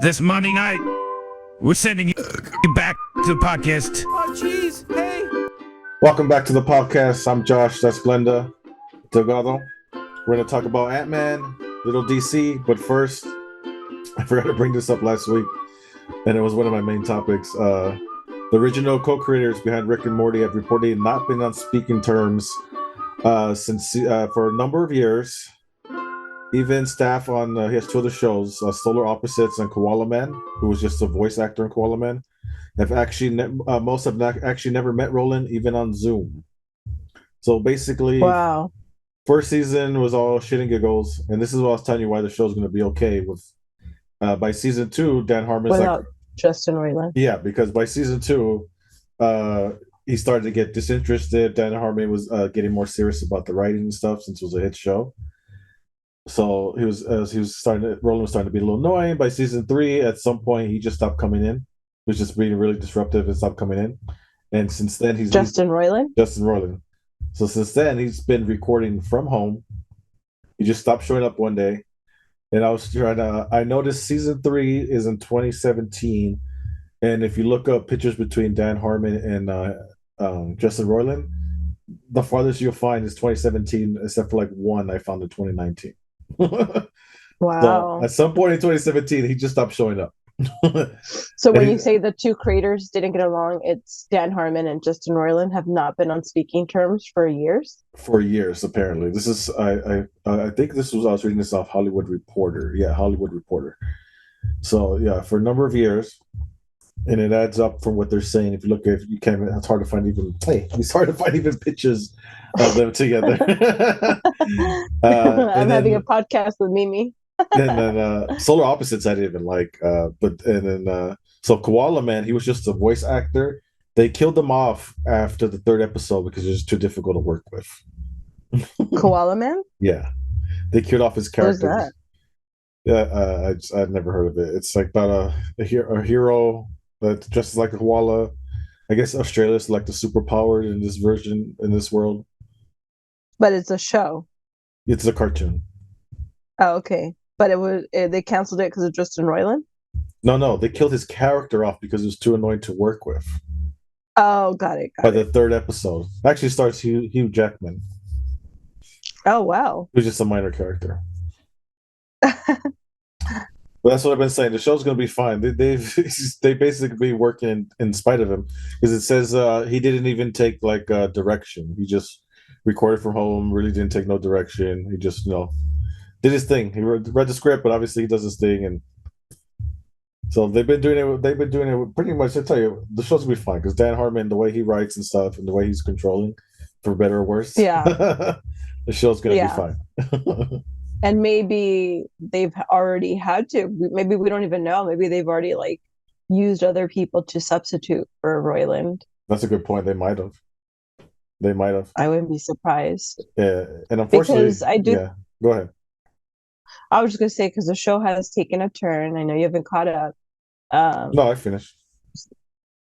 This Monday night, we're sending you back to the podcast. Oh, jeez. Hey. Welcome back to the podcast. I'm Josh. That's Glenda Delgado. We're going to talk about Ant-Man, Little DC. But first, I forgot to bring this up last week, and it was one of my main topics. The original co-creators behind Rick and Morty have reportedly not been on speaking terms since for a number of years. Even staff on he has two other shows, Solar Opposites and Koala Man, who was just a voice actor in Koala Man, have actually most have not actually never met Roiland, even on Zoom. So basically, wow. First season was all shit and giggles, and this is what I was telling you why the show's going to be okay. With by season 2, Dan Harmon's without Justin Roiland. Yeah, because by season 2, he started to get disinterested. Dan Harmon was getting more serious about the writing and stuff since it was a hit show. So Roiland was starting to be a little annoying. By season 3, at some point, he just stopped coming in. He was just being really disruptive and stopped coming in. And since then, Justin Roiland. So since then, he's been recording from home. He just stopped showing up one day. And I noticed season 3 is in 2017. And if you look up pictures between Dan Harmon and Justin Roiland, the farthest you'll find is 2017, except for like one I found in 2019. Wow. So at some point in 2017, he just stopped showing up. So when you say the two creators didn't get along, it's Dan Harmon and Justin Roiland have not been on speaking terms for years? For years, apparently. This is I think I was reading this off Hollywood Reporter. Yeah, Hollywood Reporter. So yeah, for a number of years. And it adds up from what they're saying. If you look at it's hard to find even pictures of them together. I'm having a podcast with Mimi. And then Solar Opposites I didn't even like. So Koala Man, he was just a voice actor. They killed him off after the 3rd episode because it was too difficult to work with. Koala Man? Yeah. They killed off his character. What is that? Yeah, I've never heard of it. It's like about a hero that dresses like a koala. I guess Australia's like the superpowered in this version, in this world. But it's a show. It's a cartoon. Oh, okay. But they canceled it because of Justin Roiland? No, they killed his character off because it was too annoying to work with. Oh, got it. By the 3rd episode. Actually starts Hugh Jackman. Oh, wow. Who's just a minor character. But that's what I've been saying. The show's going to be fine. They basically be working in spite of him, because it says he didn't even take like direction. He just recorded from home. Really didn't take no direction. He just did his thing. He read the script, but obviously he does his thing, and so they've been doing it. They've been doing it pretty much. I tell you, the show's going to be fine because Dan Harmon, the way he writes and stuff, and the way he's controlling, for better or worse. Yeah, the show's going to be fine. And maybe they've already had to. Maybe we don't even know. Maybe they've already used other people to substitute for Roiland. That's a good point. They might have. I wouldn't be surprised. Yeah, and unfortunately, because I do. Yeah, go ahead. I was just gonna say, because the show has taken a turn. I know you haven't caught up. No, I finished.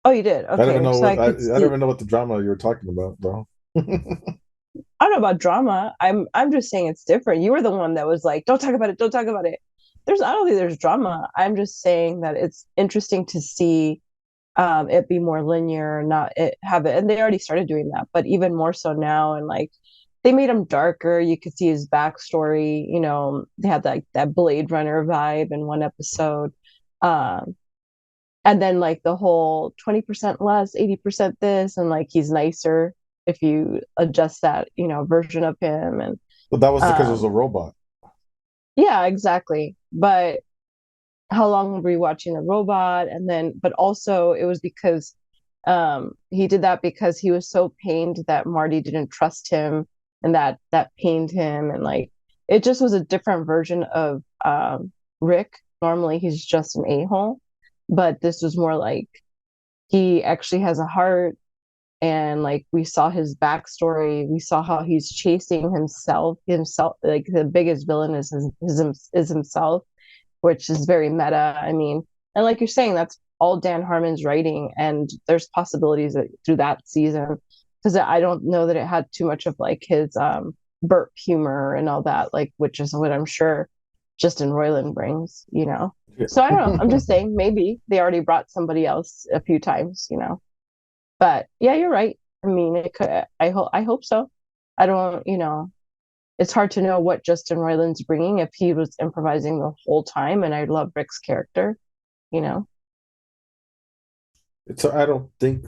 Oh, you did. Okay. I don't know. I don't even know what the drama you were talking about, though. I don't know about drama. I'm just saying it's different. You were the one that was like, "Don't talk about it. Don't talk about it." I don't think there's drama. I'm just saying that it's interesting to see it be more linear, and they already started doing that, but even more so now. And they made him darker. You could see his backstory. They had that Blade Runner vibe in one episode, and then the whole 20% less, 80% this, and he's nicer if you adjust that, version of him. And but that was because it was a robot. Yeah, exactly. But how long were you watching the robot? And then, but also it was because he did that because he was so pained that Marty didn't trust him, and that pained him. And it just was a different version of Rick. Normally he's just an a-hole, but this was more he actually has a heart. And we saw his backstory. We saw how he's chasing himself. The biggest villain is himself, which is very meta. I mean, and like you're saying, that's all Dan Harmon's writing, and there's possibilities through that season, because I don't know that it had too much of his burp humor and all that, which is what I'm sure Justin Roiland brings. So I don't know. I'm just saying maybe they already brought somebody else a few times, But yeah, you're right. I mean, it could. I hope so. I don't. It's hard to know what Justin Roiland's bringing if he was improvising the whole time. And I love Rick's character. You know. I don't think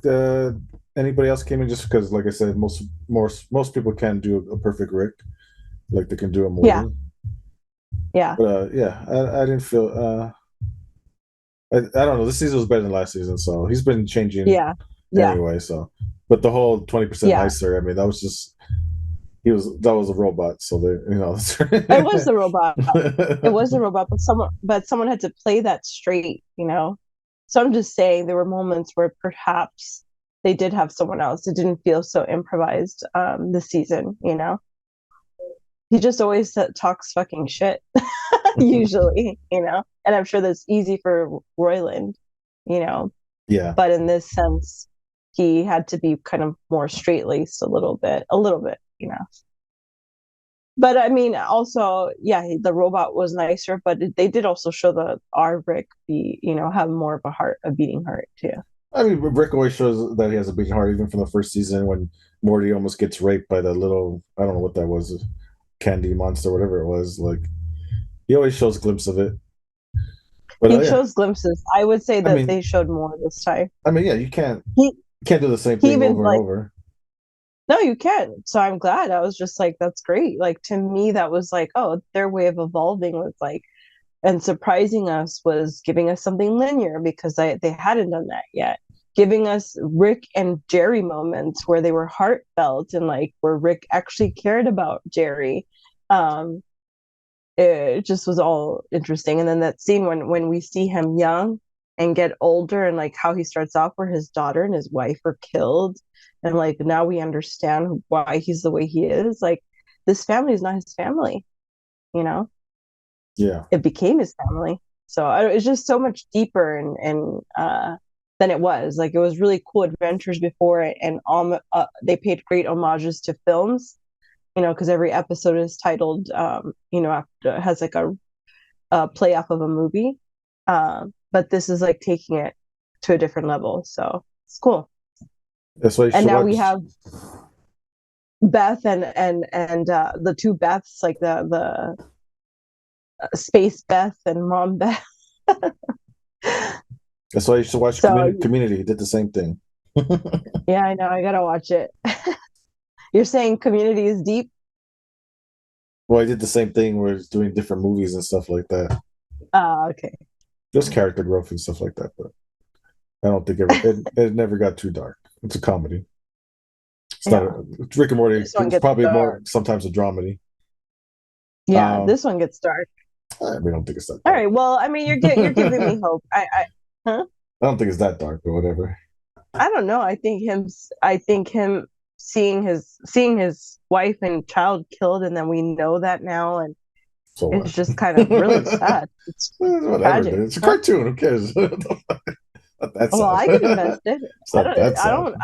anybody else came in just because, like I said, most people can't do a perfect Rick, like they can do a Yeah. Morty. Yeah. But yeah, I didn't feel. I don't know. This season was better than last season, so he's been changing Yeah. Yeah. anyway. So, but the whole 20% Yeah. nicer. I mean, that was just that was a robot. So It was the robot. It was the robot, but someone had to play that straight. So I'm just saying there were moments where perhaps they did have someone else. It didn't feel so improvised this season. He just always talks fucking shit, usually. And I'm sure that's easy for Roiland. yeah, But in this sense, he had to be kind of more straight laced a little bit. But I mean, also, yeah, the robot was nicer, but they did also show the our Rick have more of a beating heart too. I mean, Rick always shows that he has a beating heart, even from the first season when Morty almost gets raped by the little, I don't know what that was, candy monster, whatever it was. Like, he always shows a glimpse of it. But He yeah, shows glimpses. I would say I that mean, they showed more this time. yeah, you He can't do the same he thing even over and like over. no, you can. So I'm glad. I was just like, that's great. Like to me, that was like, oh, their way of evolving was like and surprising us was giving us something linear because they hadn't done that yet. Giving us Rick and Jerry moments where they were heartfelt and like where Rick actually cared about Jerry. Um, it just was all interesting. And then that scene when we see him young and get older and like how he starts off where his daughter and his wife are killed and like now we understand why he's the way he is. Like this family is not his family. Yeah. It became his family. So it's just so much deeper and than it was. Like it was really cool adventures before, and they paid great homages to films. Because every episode is titled, after has like a play off of a movie. But this is like taking it to a different level. So it's cool. That's why you And should now watch. we have Beth and the two Beths, like the Space Beth and Mom Beth. That's why you should watch So Community. He did the same thing. yeah, I know. I gotta watch it. You're saying Community is deep? Well, he did the same thing where he's doing different movies and stuff like that. Okay. Just character growth and stuff like that. But I don't think it never got too dark. It's a comedy. It's Yeah. not Rick and Morty. This one It's gets probably more dark. sometimes a dramedy. Yeah, this one gets dark. We don't think it's that All dark. right. Well, I mean, you're giving me hope. Huh? I don't think it's that dark, but whatever. I don't know. I think him seeing his wife and child killed, and then we know that now, and So it's what? just kind of really sad. It's Whatever, tragic. dude. It's a cartoon. Who cares? Not that Well, sad. I get invested. It's not that sad.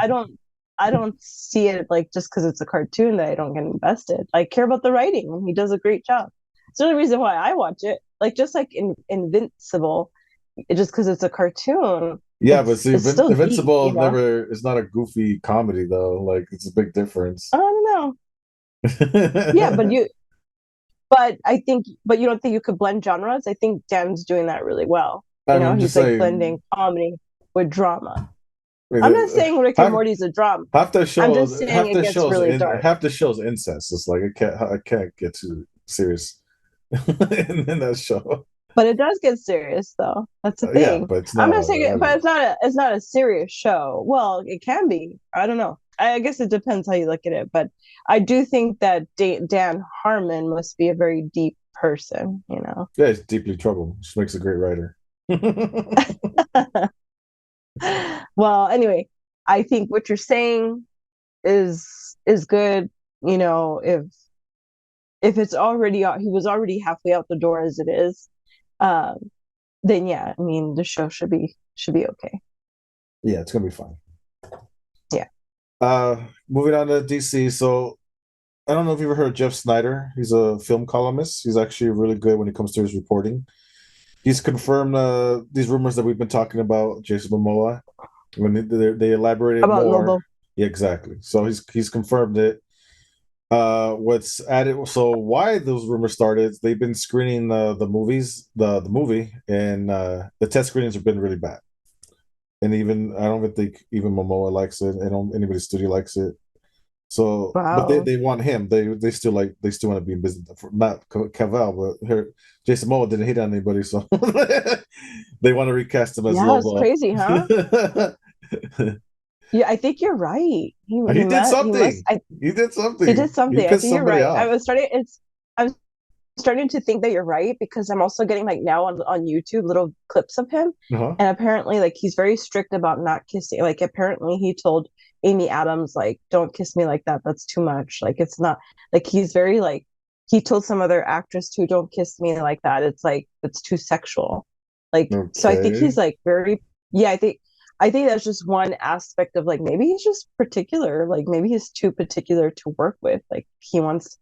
I don't see it like just because it's a cartoon that I don't get invested. I care about the writing, and he does a great job. It's the only reason why I watch it. Like just like in Invincible, just because it's a cartoon, Yeah, but see, it's still deep. Invincible never is not a goofy comedy though. Like it's a big difference. I don't know. Yeah, but you don't think you could blend genres? I think Dan's doing that really well. I mean, just He's like saying, blending comedy with drama. I mean, I'm not saying Rick and half, Morty's a drama. half the I'm shows, just saying it gets really dark. half the show's incest. It's like I can't get too serious in that show. But it does get serious though. That's the Yeah, thing. but it's I'm not. not saying I it, don't but know. it's not a serious show. Well, it can be. I don't know. I guess it depends how you look at it, but I do think that Dan Harmon must be a very deep person. Yeah, he's deeply troubled, which makes a great writer. Well, anyway, I think what you're saying is good. If it's already he was already halfway out the door as it is, um, then yeah, I mean the show should be okay. Yeah, it's gonna be fun. Yeah. Moving on to DC. So I don't know if you've ever heard of Jeff Snyder. He's a film columnist. He's actually really good when it comes to his reporting. he's confirmed these rumors that we've been talking about Jason Momoa when they elaborated about more. Lobo. Yeah, exactly. So he's confirmed it. What's added? So why those rumors started? They've been screening the movies, the movie, and the test screenings have been really bad. And even I don't even think even Momoa likes it. I don't anybody studio likes it. So, but Wow. they want him. They still they still want to be in business. Not Cavell, but her Jason Momoa didn't hit on anybody, so they want to recast him as Yeah, it's Lobo. crazy, huh? Yeah, I think you're right. He did He must something. He did he did something. He something. I pissed think you're somebody right. off. I'm starting to think that you're right because I'm also getting like now on YouTube little clips of him, Uh-huh. and apparently like he's very strict about not kissing. Like apparently he told Amy Adams like don't kiss me like that. That's too much. Like it's not like he's very like he told some other actress too don't kiss me like that. It's like it's too sexual. Like so I think Okay. he's like very yeah, I think that's just one aspect of like maybe he's just particular. Like maybe he's too particular to work with. Like he wants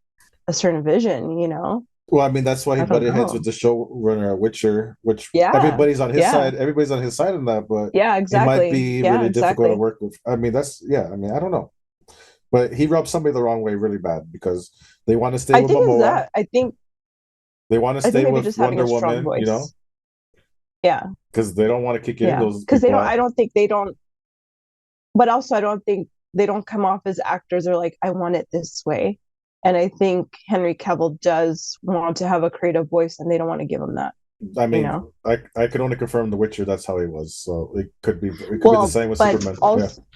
a certain vision, you know? Well, I mean, that's why he I don't butted heads with know. the showrunner at Witcher, which Yeah. everybody's on his Yeah. side. Everybody's on his side in that, but Yeah, it might exactly. be Yeah, really difficult to exactly. work with. I mean, that's yeah. I mean, I don't know, but he rubbed somebody the wrong way really bad because they want to stay I with think it's Momoa. that. I think They want to I think stay maybe with just having Wonder a strong Woman, voice. Yeah. because they don't want to kick any of Yeah. those Because they people don't I out. don't think they don't but also I don't think they don't come off as actors or like I want it this way. And I think Henry Cavill does want to have a creative voice and they don't want to give him that, I you mean, know. I could only confirm The Witcher. That's how he was. So it could be the Well, same with but Superman. Yeah, also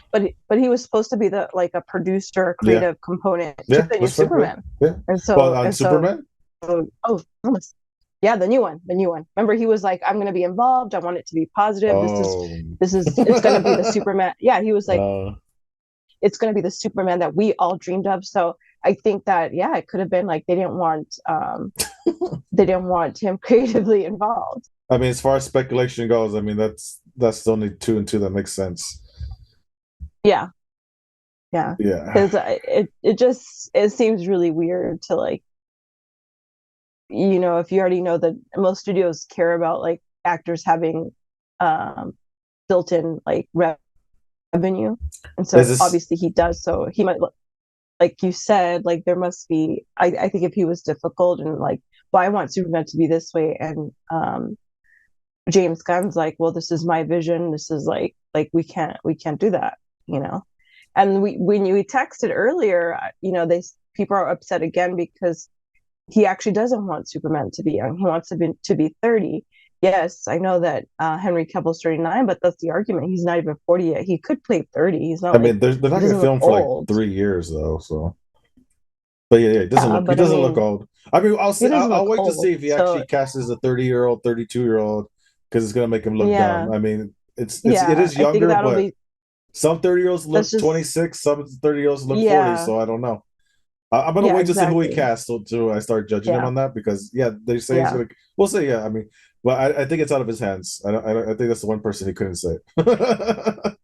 but he was supposed to be the like a producer, a yeah, creative component to yeah. the new That's fair. Yeah, Superman. yeah. And Well, so on and so Superman. oh almost yeah, the new one. Remember he was like, I'm gonna be involved, I want it to be positive. Oh, It's gonna be the Superman. Yeah, he was like, uh, it's gonna be the Superman that we all dreamed of. So I think that yeah, it could have been like they didn't want him creatively involved. I mean, as far as speculation goes, I mean that's only two and two that makes sense. Yeah, yeah. Yeah. Because it just it seems really weird to like if you already know that most studios care about like actors having um built-in like revenue, and Is so this? obviously he does. So he might like you said, like there must be. I think if he was difficult and like, well, I want Superman to be this way, and James Gunn's like, well, this is my vision. This is like we can't do that, you know. And we when you texted earlier, they people are upset again because he actually doesn't want Superman to be young. He wants to be 30. Yes, I know that Henry Cavill's 39, but that's the argument. He's not even 40 yet. He could play 30. He's I not like mean, they're he not gonna doesn't look film for like old. 3 years though. So, but yeah, Yeah, he but I doesn't look mean, old. I mean, I'll he see. doesn't I'll look wait to old. see if he So actually casts as a 30-year-old, 32-year-old, because it's gonna make him look yeah, dumb. I mean, it yeah, is I think younger, that'll but be some 30-year-olds that's look just 26, some 30-year-olds look 40. yeah, So I don't know. I'm gonna yeah, wait to see who he exactly. casts till I start judging him Yeah, on that because yeah, they say he's yeah. gonna. We'll say yeah. I mean, well, I think it's out of his hands. I think that's the one person he couldn't say. That's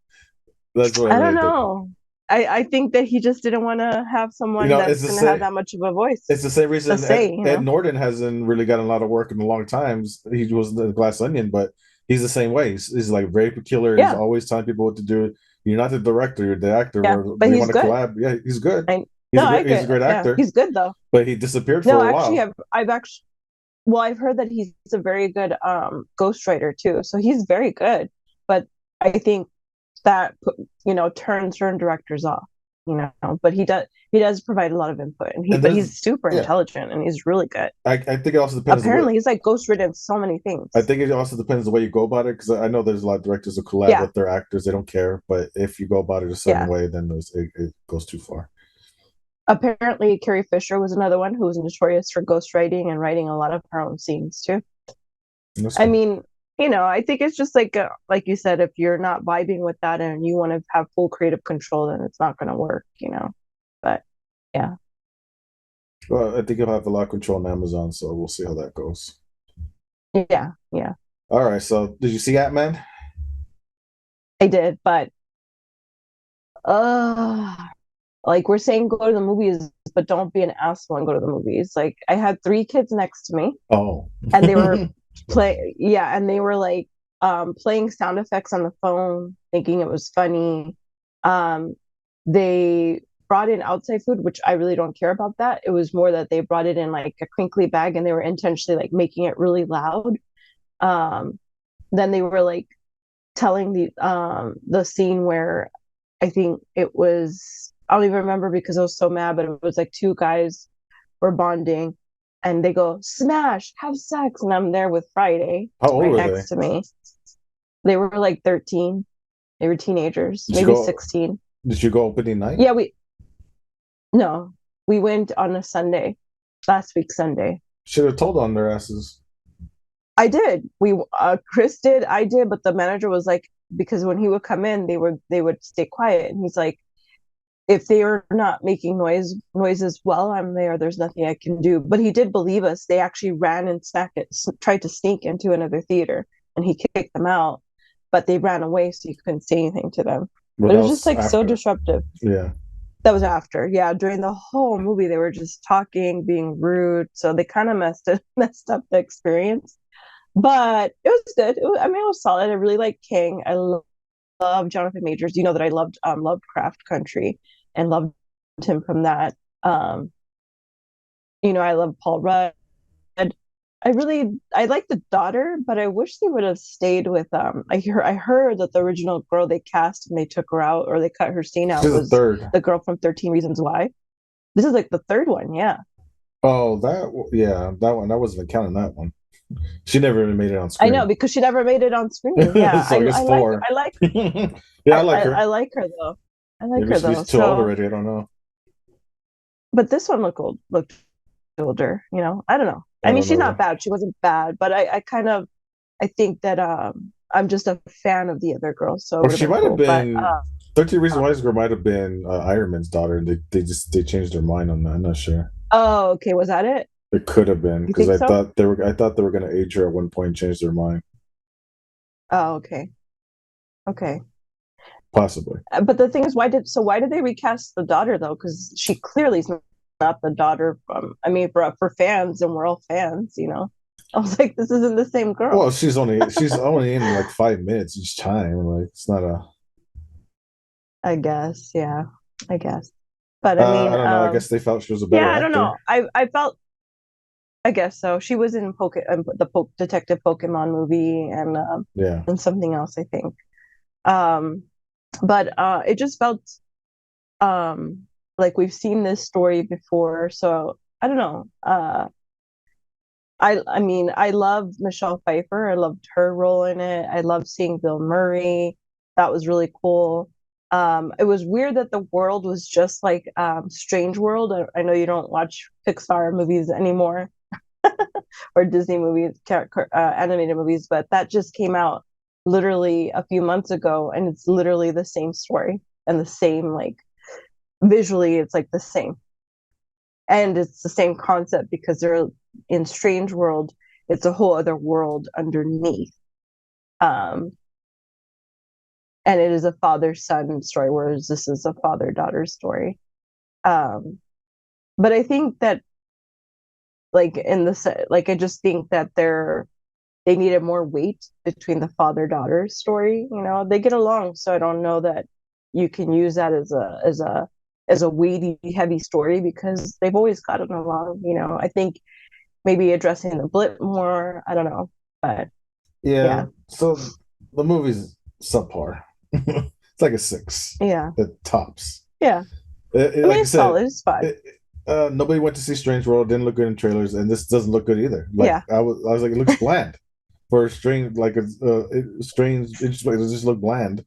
what I I don't really think. know. I think that he just didn't want to have You someone know, that's going to have that much of a it's voice, the same a reason say, Ed Norton hasn't really gotten a lot of work in a long times. He was the Glass Onion, but he's the same way. He's like very peculiar. He's Yeah, always telling people what to do. You're not the director, you're the actor. yeah. Or But they he's want to good. collab. Yeah, he's good. I no, I He's a get. great Yeah, actor, he's good though. but he disappeared for No, a actually, while. I've actually well, I've heard that he's a very good ghostwriter too. So he's very good. But I think that turns certain directors off. But he does provide a lot of input, and he And but there's he's super yeah, intelligent and he's really good. I think it also depends on what Apparently, he's like ghostwritten so many I things. think it also depends the way you go about it because I know there's a lot of directors who collab Yeah, with their actors. They don't care, but if you go about it a certain yeah. way, then it goes too far. Apparently, Carrie Fisher was another one who was notorious for ghostwriting and writing a lot of her own scenes too. And that's I cool. mean, I think it's just like you said, if you're not vibing with that and you want to have full creative control, then it's not going to work. But yeah, Well, I think you'll have a lot of control on Amazon, so we'll see how that goes. yeah, yeah. All right. So, did you see Ant-Man? I did, but uh like we're saying go to the movies, but don't be an asshole and go to the movies. Like I had three kids next to me Oh, and they were and they were like playing sound effects on the phone, thinking it was funny. Um, they brought in outside food, which I really don't care about that. It was more that they brought it in like a crinkly bag and they were intentionally like making it really loud. Um, then they were like telling the scene where I think it was, I don't even remember because I was so mad, but it was like two guys were bonding and they go, smash, have sex. And I'm there with Friday How old right were they? next to me. They were like 13. They were teenagers, Did you maybe go? 16. Did you go opening night? Yeah, no, we went on a Sunday, last week Sunday. Should have told on their asses. I did. Chris did, I did, but the manager was like, because when he would come in, they would stay quiet. And he's like, if they are not making noises while I'm there, there's nothing I can do. But he did believe us. They actually ran and tried to sneak into another theater, and he kicked them out. But they ran away, so you couldn't say anything to them. But But it that was just was like so after. disruptive. Yeah. That was after, yeah. During the whole movie, they were just talking, being rude, so they kind of messed up the experience. But it was good. I mean, it was solid. I really like King. Love Jonathan Majors. You know that I loved Lovecraft Country and loved him from that. Um, I love Paul Rudd. I like the daughter, but I wish they would have stayed with I heard that the original girl they cast and they took her out or they cut her scene She's out a was third. the girl from 13 Reasons Why. This is like the third one, yeah. Oh, yeah, that one. I wasn't even counting that one. She never even made it on I know screen. because she never made it on screen. Yeah. So I guess four. I like Yeah, I like I her. like her though. I like Maybe her she's though. too old So already. I don't know. but this one looked older, I don't know. I I mean, don't she's know. not bad. She wasn't bad, but I think that I'm just a fan of the other girl, so it Or would have she been might have cool. But been 13 Reasons Why girl might have been Iron Man's daughter, and they changed their mind on that. I'm not sure. oh, okay, was that it? It could have been You because think so? I thought they were gonna age her at one point and change their mind. Oh, okay. Okay. Possibly. But the thing is, why did they recast the daughter though? Because she clearly is not the daughter from. I mean, for fans, and we're all fans. I was like, this isn't the same girl. Well, she's only in like 5 minutes each time. Like it's not a. I guess, yeah, I guess. But I I mean, don't know. I guess they felt she was a yeah, better I don't know. actor. I felt, I guess so. She was in Detective Pokemon movie Yeah. and something else, I think. Um, but it just felt like we've seen this story before, so I don't know. I mean, I loved Michelle Pfeiffer. I loved her role in it. I loved seeing Bill Murray. That was really cool. It was weird that the world was just like Strange World. I know you don't watch Pixar movies anymore or Disney movies, animated movies, but that just came out literally a few months ago, and it's literally the same story and the same like visually, it's like the same, and it's the same concept because they're in Strange World. It's a whole other world underneath, um, and it is a father-son story, whereas this is a father-daughter story. Um, but I think that like I just think that they needed more weight between the father-daughter story. They get along, so I don't know that you can use that as a weighty, heavy story because they've always gotten along. I think maybe addressing the blip more. I don't know, but Yeah. yeah, So the movie's subpar. It's like a six yeah, at tops. yeah. I Like mean, I it's said, solid. It's five. nobody went to see Strange World. Didn't look good in trailers, and this doesn't look good either. Like Yeah, I was like, it looks bland for a strange, like a strange. It just looked bland.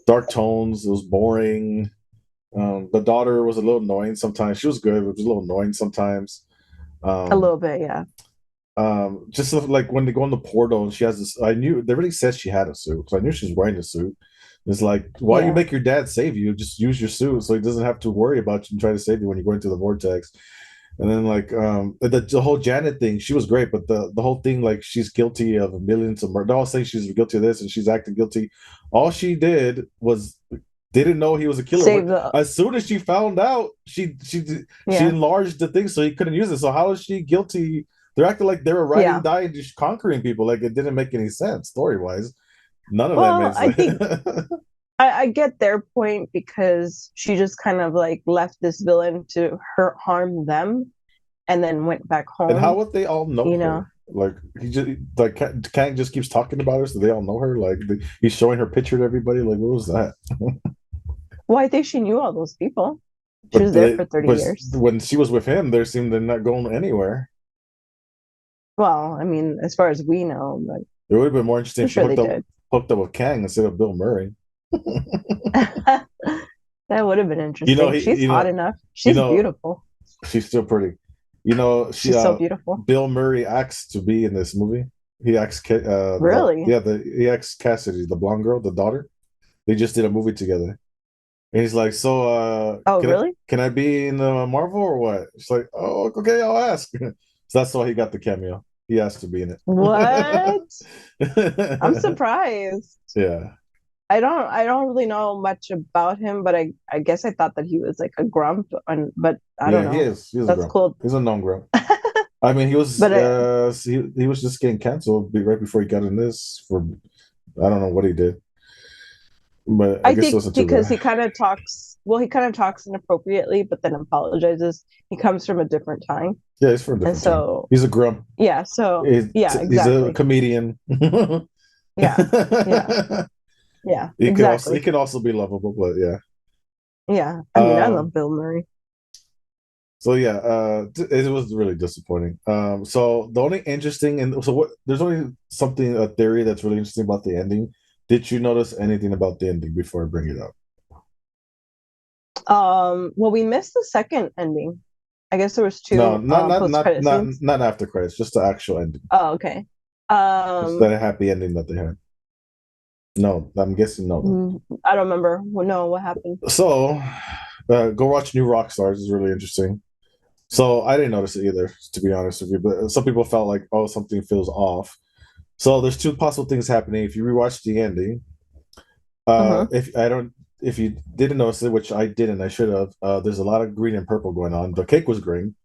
Dark tones. It was boring. The daughter was a little annoying sometimes. She was good, but it was a little annoying sometimes. a Um, little bit. Yeah, just like when they go in the portal and she has this. I knew they really said she had a suit, so I knew she was wearing a suit. It's like, why you yeah. make your dad save you? Just use your suit so he doesn't have to worry about you and try to save you when you go into the vortex. And then like the whole Janet thing, she was great, but the whole thing like she's guilty of millions of murder. They all say she's guilty of this and she's acting guilty. All she did was didn't know he was a killer. Save But the as soon as she found out, she yeah. enlarged the thing so he couldn't use it. So how is she guilty They're acting like they were riding, Yeah. dying, just conquering people. Like it didn't make any sense story wise. None of that Well, made I think sense. I get their point because she just kind of like left this villain to harm them and then went back And how home, would they all know you know. her? Like he just like Kang just keeps talking about her, so they all know her. Like he's showing her picture to everybody. Like what was that? Well, I think she knew all those people. She But was there for 30 but years. when she was with him, there seemed to not going anywhere. Well, I mean, as far as we know, but It would have been more interesting I'm if she sure they did. hooked up with Kang instead of Bill Murray. That would have been interesting. She's hot enough. You She's know, beautiful. she's still pretty. You know, she She's so beautiful. Bill Murray acts to be in this movie. He acts Really? he acts Cassidy, the blonde girl, the daughter. They just did a movie together. And he's like, "So Oh, really? can I be in Marvel or what?" She's like, "Oh, okay, I'll ask." So that's why he got the cameo. He asked to be in What? I'm it. surprised. Yeah. I don't really know much about him, but I guess I thought that he was like a grump and but I don't Yeah, he know. is. He's a That's grump. cool. He's a known grump. I mean, But he was just getting canceled right before he got in this for I don't know what he did, but I I guess it think wasn't too because bad. he kind of talks, well, he kind of talks inappropriately, but then apologizes. He comes from a different time. Yeah, he's from a And different time. so, He's a grump. yeah, so yeah, He's a exactly. comedian. Yeah, yeah, yeah, He exactly. can also be lovable, but yeah. Yeah. I mean, I Um, love Bill Murray. so yeah, it was really disappointing. So the only interesting and so what there's only something a theory that's really interesting about the ending. Did you notice anything about the ending before I bring it up? Well, we missed the second ending. I guess there was No, two post-credit scenes. not after credits, just the actual ending. Oh, okay. Just Um, the happy ending that they had. No, I'm guessing no then. I don't remember. Well, no, what happened? So, go watch New Rock Stars is really interesting. So I didn't notice it either, to be honest with you. But some people felt like, oh, something feels off. So there's two possible things happening. If you rewatch the ending, Uh-huh. if you didn't notice it, which I didn't, I should have. There's a lot of green and purple going on. The cake was green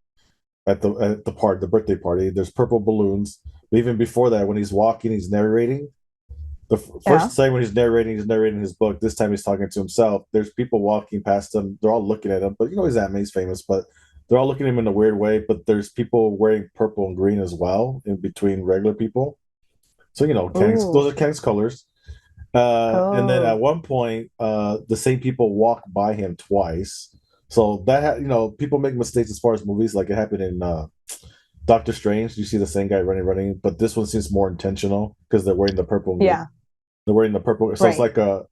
the birthday party. There's purple balloons. But even before that, when he's walking, he's narrating. The Yeah. first time when he's narrating his book. This time he's talking to himself. There's people walking past him. They're all looking at him, but you know he's famous, but they're all looking at him in a weird way. But there's people wearing purple and green as well in between regular people. So you know, Oh. those are Kang's colors. And then at Oh. one point, the same people walk by him twice. So you know, people make mistakes as far as movies. Like it happened in Doctor Strange. You see the same guy running, but this one seems more intentional because they're wearing the purple and green. Yeah. They're wearing the purple. So it's Right. like a.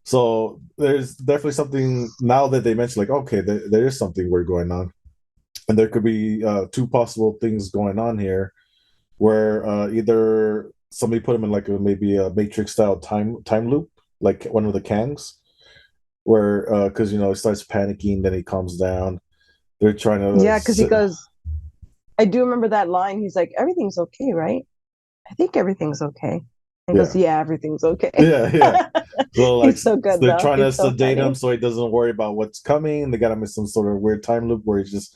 So there's definitely something now that they mentioned, like, okay, there is something weird going on, and there could be two possible things going on here, where either somebody put him in like maybe a Matrix style time loop, like one of the Kangs, where because you know he starts panicking, then he calms down. They're trying to Yeah, because he goes, I do remember that line. He's like, everything's okay, right? I think everything's okay. And goes, yeah, yeah, everything's okay. yeah. So like He's so good they're though. trying to He's so sedate him funny. so he doesn't worry about what's coming. They got him in some sort of weird time loop where he's just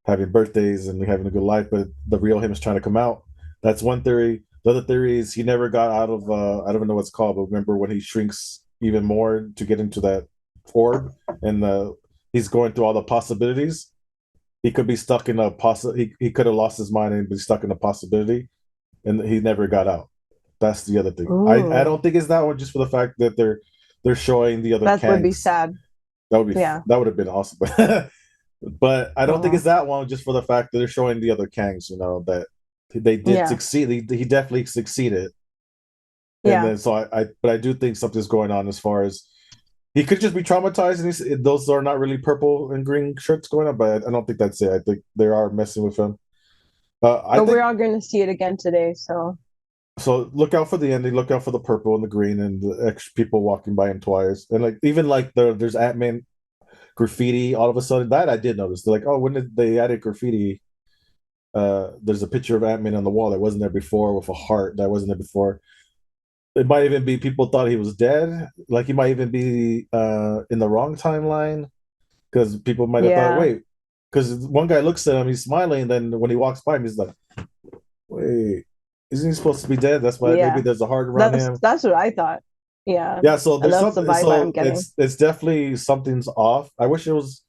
having birthdays and having a good life, but the real him is trying to come out. That's one theory. The other theory is he never got out of I don't even know what it's called, but remember when he shrinks even more to get into that orb and he's going through all the possibilities. He could be stuck in a he could have lost his mind and be stuck in a possibility and he never got out. That's the other thing. I Ooh, don't think it's that one just for the fact that they're showing the other that would be Kangs. sad. Yeah. That would have been awesome. But I don't think Oh, it's that one just for the fact that they're showing the other Kangs, you know, that they did yeah. succeed. He definitely succeeded. And Yeah. then so but I do think something's going on as far as he could just be traumatized and those are not really purple and green shirts going on, but I don't think that's it. I think they are messing with him. I But we're think all going to see it again today. So, so. Look out for the ending. Look out for the purple and the green and the extra people walking by him twice. And like even like there's Ant-Man graffiti all of a sudden. That I did notice. They're like, oh, when did they added graffiti? There's a picture of Ant-Man on the wall that wasn't there before with a heart that wasn't there before. It might even be people thought he was dead. Like he might even be in the wrong timeline because people might have thought, yeah. wait, because one guy looks at him, he's smiling, then when he walks by him, he's like, wait, isn't he supposed to be dead? That's why maybe Yeah, there's a heart around that's him. that's what I thought. Yeah, Yeah, so and there's that's the something. vibe I'm So getting. it's definitely something's off. I wish it was.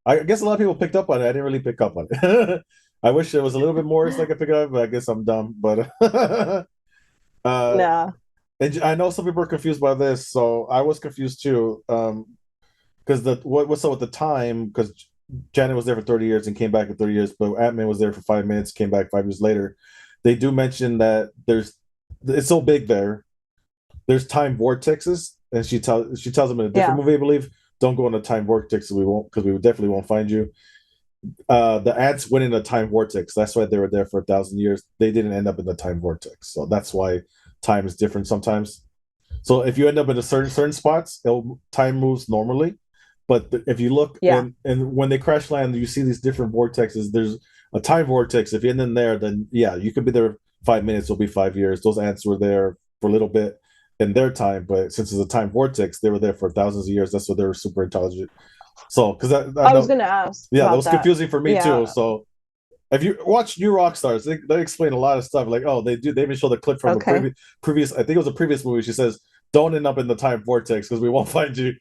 I guess a lot of people picked up on it. I didn't really pick up on it. I wish it was a little bit more so I could pick it up, but I guess I'm dumb. But uh, Nah, and I know some people are confused by this, so I was confused too. Because what's up with the time? Because Janet was there for 30 years and came back in 30 years, but Ant-Man was there for 5 minutes, came back 5 years later. They do mention that it's so big there. There's time vortexes, and she tells them in a different yeah, movie, I believe, don't go in a time vortex. We won't, because we definitely won't find you. The ants went in a time vortex. That's why they were there for 1,000 years. They didn't end up in the time vortex, so that's why time is different sometimes. So if you end up in a certain spots, time moves normally. But if you look yeah. and when they crash land, you see these different vortexes. There's a time vortex. If you're in there, then yeah, you could be there 5 minutes. It'll be 5 years. Those ants were there for a little bit in their time, but since it's a time vortex, they were there for thousands of years. That's why they were super intelligent. So because I I was know, gonna ask yeah, that about was that. confusing for me too. Yeah. So if you watch New Rock Stars, they explain a lot of stuff. Like, oh, they even show the clip from the Okay. previous. I think it was a previous movie. She says, "Don't end up in the time vortex because we won't find you."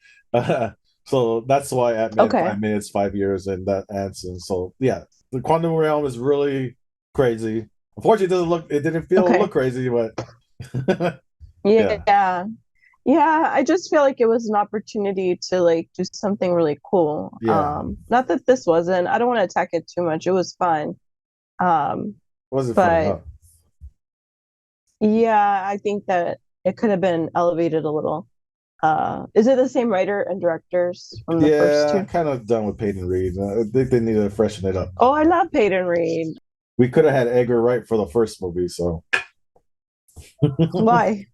So that's why at Man Okay. 5 minutes, 5 years, and that answer. So yeah, the quantum realm is really crazy. Unfortunately, it didn't feel Okay. look crazy, but yeah, Yeah. Yeah, I just feel like it was an opportunity to like do something really cool. yeah, Not that this wasn't, I don't want to attack it too much. It was fun. Um, wasn't fun but enough. yeah, I think that it could have been elevated a little. Is it the same writer and directors from the first Yeah, two? kind of done with Peyton Reed. I think they need to freshen it up. Oh, I love Peyton Reed. We could have had Edgar Wright for the first movie, so Why?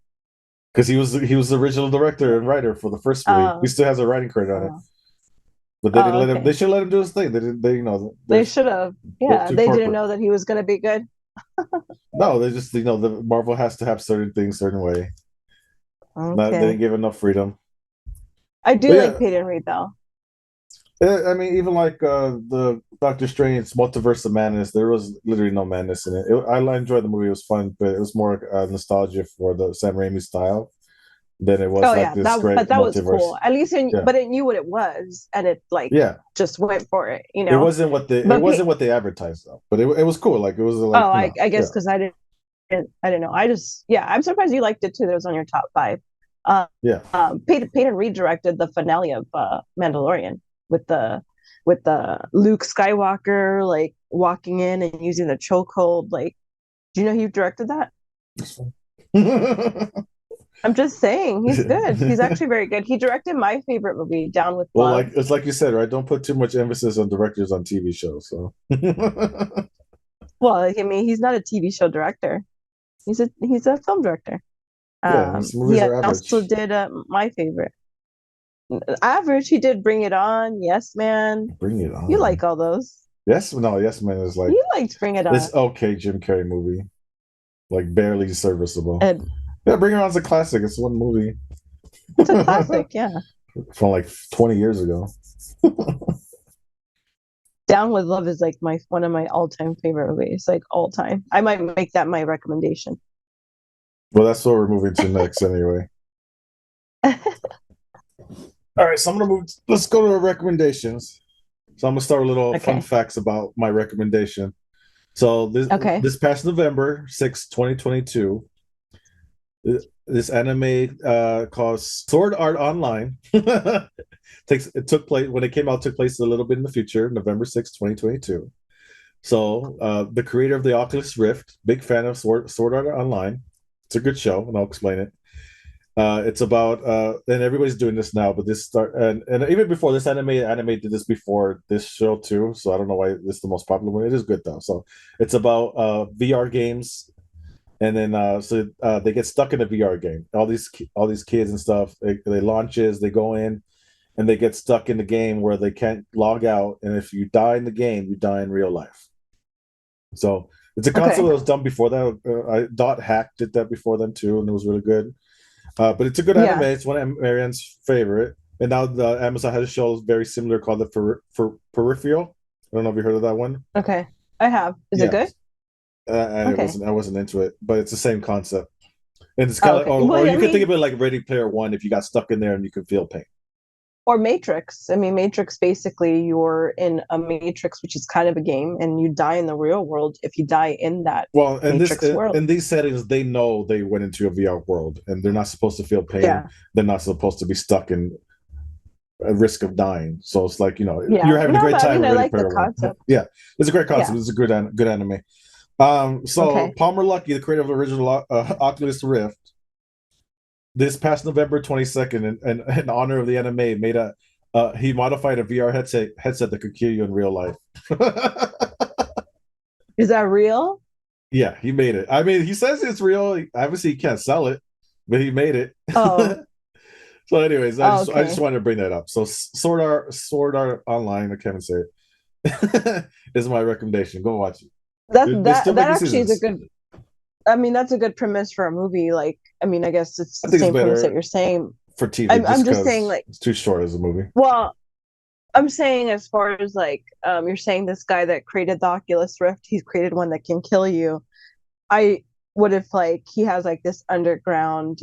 because he was the original director and writer for the first movie. He Uh, still has a writing credit on it, uh, but they didn't let him. They okay. should let him do his thing. They didn't. They're They should have. they're Yeah, too they didn't corporate. know that he was going to be good. No, they just the Marvel has to have certain things certain way. Not they didn't Okay. give enough freedom. I But do like yeah, Peyton Reed though. I mean, even like the Doctor Strange Multiverse of Madness, there was literally no madness in it. I enjoyed the movie; it was fun, but it was more nostalgia for the Sam Raimi style than it was Oh like yeah, this that great but that was multiverse. cool. At least Yeah, but it knew what it was and it like yeah. just went for it, you It know. wasn't what they it But wasn't what they advertised though, but it was cool. Like it was like oh, I guess yeah, because I didn't know. I just yeah, I'm surprised you liked it too. That was on your top five. Uh, yeah. Peyton Reed directed the finale of Mandalorian with the Luke Skywalker like walking in and using the chokehold. Like, do you know he directed that? I'm just saying he's good. He's actually very good. He directed my favorite movie, Down with Well, Love. like it's like you said, right? Don't put too much emphasis on directors on TV shows. So Well, I mean, he's not a TV show director. He's a film director. yeah, these movies He are also average. did my favorite, Average. He did Bring It On, Yes Man. Bring it You on. like all those? Yes, no, yes, man is like You liked Bring It On, it's okay Jim Carrey movie, like barely serviceable. and Yeah, Bring It On's a classic. It's one movie it's a classic. Yeah, from like 20 years ago. Down with Love is like my one of my all time favorite movies, like all time. I might make that my recommendation. Well, that's what we're moving to next anyway. All right, so I'm gonna move. Let's go to our recommendations. So I'm gonna start with little fun Okay. facts about my recommendation. So Okay. this past November 6, 2022, this anime called Sword Art Online took place when it came out. Took place a little bit in the future, November 6, 2022. So the creator of the Oculus Rift, big fan of Sword Art Online. It's a good show, and I'll explain it. It's about and everybody's doing this now, but this start and even before this anime did this before this show too. So I don't know why this is the most popular one. It is good though. So it's about VR games, and then they get stuck in a VR game. All these kids and stuff. They launches. They go in and they get stuck in the game where they can't log out. And if you die in the game, you die in real life. So it's a concept Okay. that was done before that. Dot Hack did that before them too, and it was really good. But it's a good anime. Yeah. It's one of Marianne's favorite. And now the Amazon has a show very similar called the for Peripheral. I don't know if you heard of that one. Okay. I have. Is it Yeah. good? Okay. I wasn't into it, but it's the same concept. And it's kind of, Okay. Well, or I you could think mean, of it like Ready Player One if you got stuck in there and you could feel pain. or Matrix. I mean, Matrix basically you're in a Matrix, which is kind of a game, and you die in the real world if you die in that Well, Matrix world. in these settings, they know they went into a VR world, and they're not supposed to feel pain. Yeah. They're not supposed to be stuck in a risk of dying. So it's like Yeah. you're having a No, great but I time mean, with I Ready like the Player One. concept. Yeah, it's a great concept. Yeah. It's a good anime. So Okay. Palmer Luckey, the creator of the original Oculus Rift, this past November 22nd, in honor of the anime, made a he modified a VR headset that could kill you in real life. Is that real? Yeah, he made it. I mean, he says it's real. Obviously, he can't sell it, but he made it. Oh. So, anyways, Oh, I just okay. wanted to bring that up. So, Sword Art Online, I can't even say it, is my recommendation. Go watch it. That They're that still that making actually is a seasons. good. I mean, that's a good premise for a movie. Like, I mean, I guess it's I the think it's same premise that better you're saying. for TV I'm just just saying, because like, it's too short as a movie. well, I'm saying as far as like, you're saying this guy that created the Oculus Rift, he's created one that can kill you. I What if like he has like this underground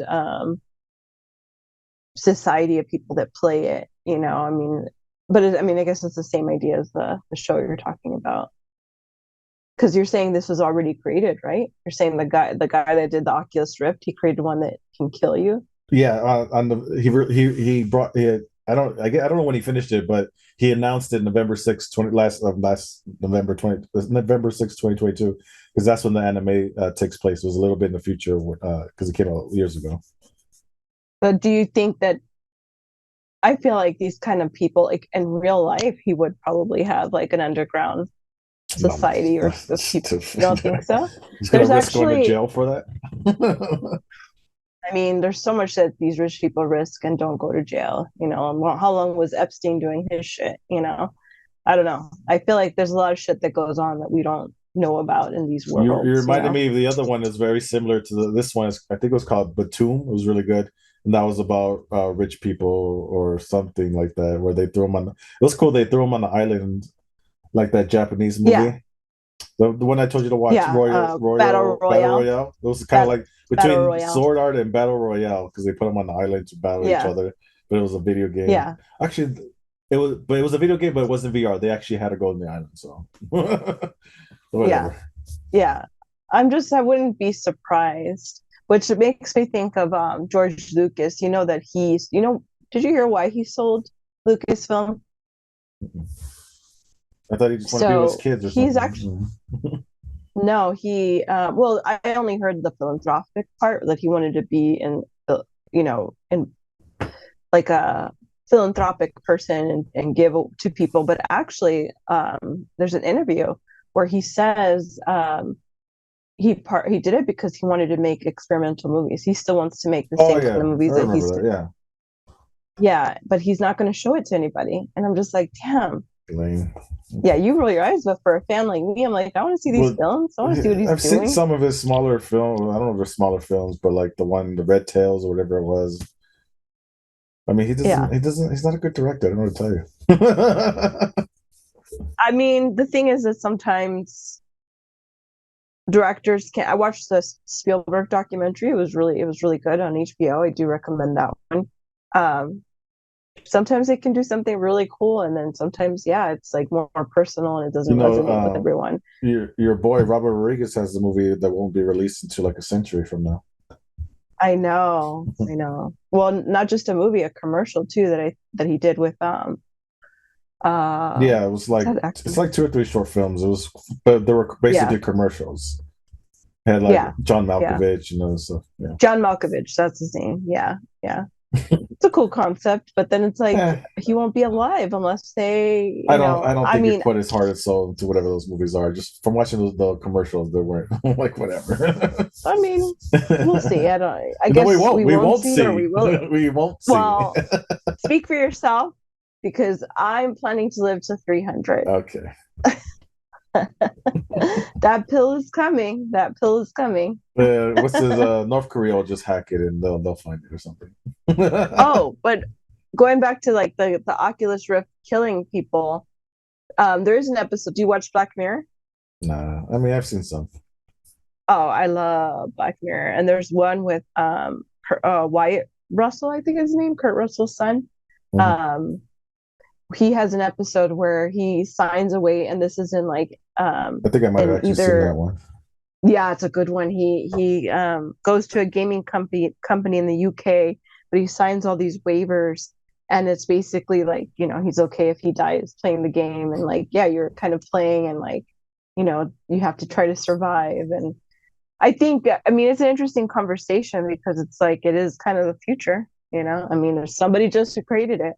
society of people that play it? I mean, but I mean, I guess it's the same idea as the show you're talking about. Because you're saying this was already created, right? You're saying the guy that did the Oculus Rift, he created one that can kill you. Yeah, on the he brought I don't know when he finished it, but he announced it November 6th, 2022, because that's when the anime takes place. It was a little bit in the future because it came out years ago. But do you think that I feel like these kind of people, like in real life, he would probably have like an underground No, society or of people. You don't think so? he's gonna There's risk going to actually, jail for that. I mean, there's so much that these rich people risk and don't go to jail. How long was Epstein doing his shit? I don't know. I feel like there's a lot of shit that goes on that we don't know about in these You worlds. reminded me of the other one that's very similar to this one. I think it was called Batum. It was really good, and that was about rich people or something like that, where they threw them on. It was cool. They threw them on the island, like that Japanese Yeah, movie. The one I told you to watch, yeah. Battle Battle Royale, Royale. It was kind of Bat- like Battle between Royale. Sword Art and Battle Royale because they put them on the island to battle each Yeah, other. But it was a video game. yeah, Actually, it was a video game, but it wasn't VR. They actually had to go on the island. So yeah, whatever. yeah. I wouldn't be surprised. Which makes me think of George Lucas. You know that did you hear why he sold Lucasfilm? I thought he just wanted to be with his So kids or he's something. actually no, well, I only heard the philanthropic part that he wanted to be in in like a philanthropic person and give to people. But actually, there's an interview where he says he did it because he wanted to make experimental movies. He still wants to make the Oh same kind yeah, of I movies that remember that. Yeah, yeah, but he's not going to show it to anybody. And I'm just like, damn. lame. Yeah, you roll your eyes, but for a fan like me, I'm like, I want to see these Well, films. I want to see what he's I've seen doing. some of his smaller films. I don't know if they're smaller films, but like the Red Tails or whatever it was. I mean, Yeah. he's not a good director. I don't know what to tell you. I mean, the thing is that sometimes directors can I watched the Spielberg documentary. It was really good on HBO. I do recommend that one. Um, Sometimes they can do something really cool, and then sometimes, yeah, it's like more personal and it You doesn't know, resonate with everyone. your boy Robert Rodriguez has a movie that won't be released until like a century from now. I know. Well, not just a movie, a commercial too that he did with Yeah, it was what's like that actor? it's like two or three short films. It was, but they were Yeah, basically commercials. Had like yeah, John yeah. Malkovich and other stuff. Yeah. John Malkovich, that's his name. Yeah, yeah. It's a cool concept, but then it's like Eh, he won't be alive unless I don't I think he mean, put his heart and soul into whatever those movies are. Just from watching the commercials, they weren't like whatever. I mean, we'll see. I No, we guess won't. we We won't won't see or see. we will. We won't see. Well, speak for yourself because I'm planning to live to 300. Okay. That pill is coming. That pill is coming. What's his North Korea will just hack it and they'll find it or something. Oh, but going back to like the Oculus Rift killing people, there is an episode. Do you watch Black Mirror? Nah, I mean I've seen some. Oh, I love Black Mirror. And there's one with Wyatt Russell, I think his name, Kurt Russell's son. Mhm. Um, he has an episode where he signs away, and this is in like I think I might have in actually seen that either one. yeah, it's a good one. He goes to a gaming company in the UK, but he signs all these waivers, and it's basically like, he's okay if he dies playing the game, and like, yeah, you're kind of playing, and like, you have to try to survive. And I mean, it's an interesting conversation because it's like it is kind of the future, I mean, there's somebody just who created it.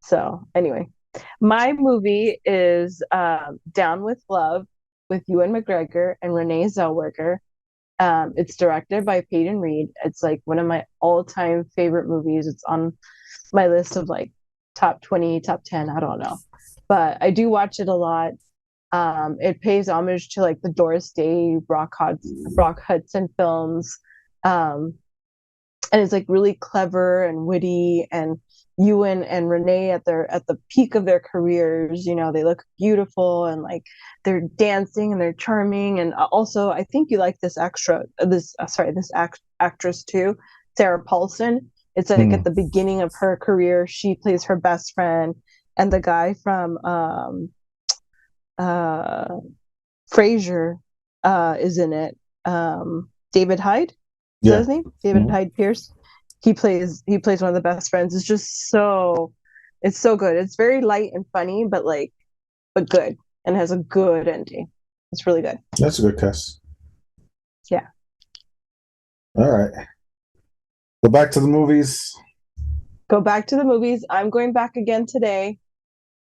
So anyway, my movie is Down with Love with Ewan McGregor and Renee Zellweger. It's directed by Peyton Reed. It's like one of my all-time favorite movies. It's on my list of like top 20, top 10, I don't know. But I do watch it a lot. It pays homage to like the Doris Day, Rock Hudson films. Um, and it's like really clever and witty, and Ewan and Renee at the peak of their careers, they look beautiful, and like they're dancing and they're charming. And also, I think you like this actress too, Sarah Paulson. It's like Hmm. at the beginning of her career, she plays her best friend, and the guy from uh Frasier is in it. David Hyde, is that Yeah. his name? David Mhm. Hyde Pierce. He plays one of the best friends. It's so good. It's very light and funny, but good, and has a good ending. It's really good. That's a good cast. Yeah. All right. Go back to the movies. Go back to the movies. I'm going back again today.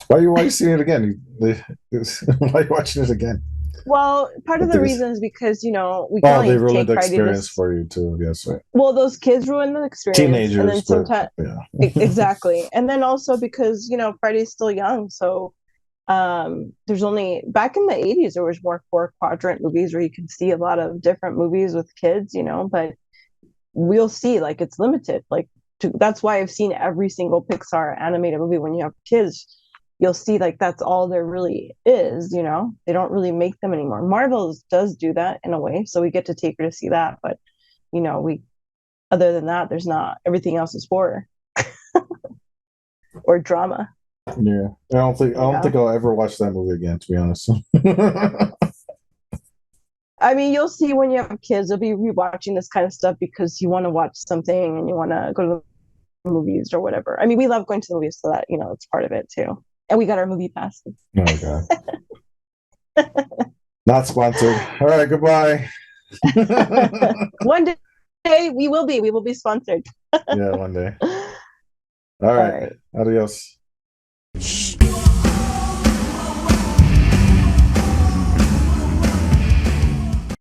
Why are you seeing it again? Why are you watching it again? Well, part I of the think it's, reason is because, we can oh, they only ruined take the Friday experience this. for you too. Yes, right. Well, those kids ruin the experience, and Teenagers, then but sometimes yeah. exactly, and then also because Friday's still young, so there's only back in the 80s there was more four quadrant movies where you can see a lot of different movies with kids, but we'll see like it's limited, that's why I've seen every single Pixar animated movie. When you have kids, you'll see like that's all there really is. They don't really make them anymore. Marvel's does do that in a way, so we get to take her to see that, but we other than that, there's not. Everything else is horror or drama. Yeah. I don't think I'll ever watch that movie again, to be honest. I mean, you'll see when you have kids, you'll be rewatching this kind of stuff because you want to watch something and you want to go to the movies or whatever. I mean, we love going to the movies, so that it's part of it too. And we got our movie passes. Oh god. Not sponsored. All right, goodbye. One day we will be. We will be sponsored. Yeah, one day. All All right. right. Adios.